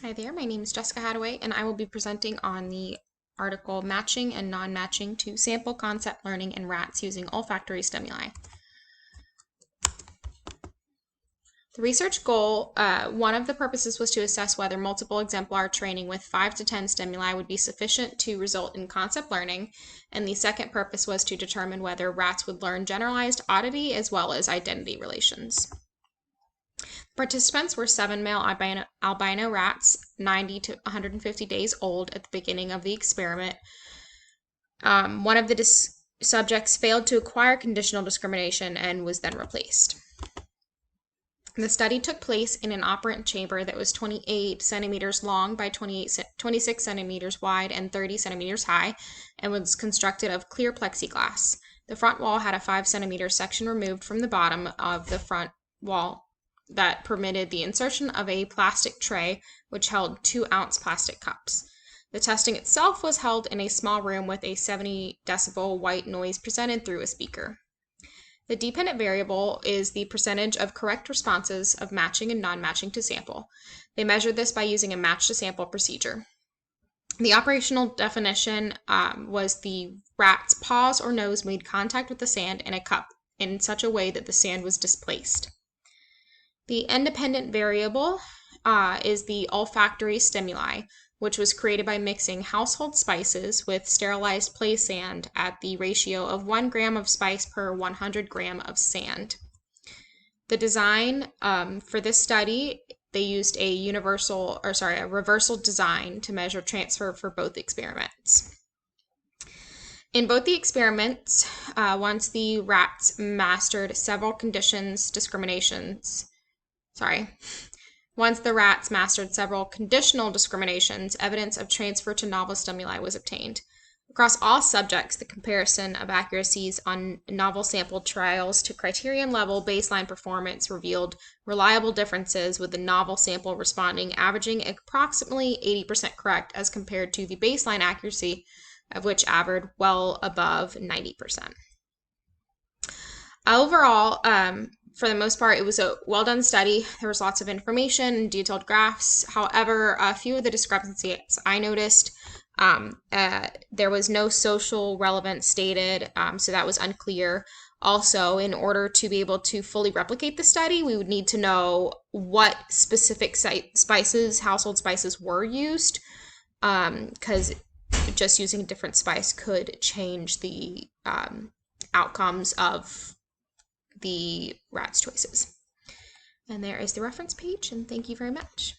Hi there, my name is Jessica Hadaway, and I will be presenting on the article Matching and Non-Matching to Sample Concept Learning in Rats Using Olfactory Stimuli. The research goal, one of the purposes was to assess whether multiple exemplar training with 5 to 10 stimuli would be sufficient to result in concept learning, and the second purpose was to determine whether rats would learn generalized oddity as well as identity relations. Participants were 7 male albino rats, 90 to 150 days old at the beginning of the experiment. One of the subjects failed to acquire conditional discrimination and was then replaced. The study took place in an operant chamber that was 28 centimeters long by 26 centimeters wide and 30 centimeters high, and was constructed of clear plexiglass. The front wall had a 5 centimeter section removed from the bottom of the front wall that permitted the insertion of a plastic tray which held 2-ounce plastic cups. The testing itself was held in a small room with a 70 decibel white noise presented through a speaker. The dependent variable is the percentage of correct responses of matching and non-matching to sample. They measured this by using a match to sample procedure. The operational definition was the rat's paws or nose made contact with the sand in a cup in such a way that the sand was displaced. The independent variable is the olfactory stimuli, which was created by mixing household spices with sterilized play sand at the ratio of 1 gram of spice per 100 gram of sand. The design for this study, they used a reversal design to measure transfer for both experiments. In both the experiments, once the rats mastered several Once the rats mastered several conditional discriminations, evidence of transfer to novel stimuli was obtained. Across all subjects, the comparison of accuracies on novel sample trials to criterion level baseline performance revealed reliable differences, with the novel sample responding averaging approximately 80% correct as compared to the baseline accuracy, of which averaged well above 90%. Overall, for the most part, it was a well-done study. There was lots of information and detailed graphs. However, a few of the discrepancies I noticed, there was no social relevance stated, so that was unclear. Also, in order to be able to fully replicate the study, we would need to know what specific household spices were used, because just using a different spice could change the outcomes of the rats' choices. And there is the reference page, and thank you very much.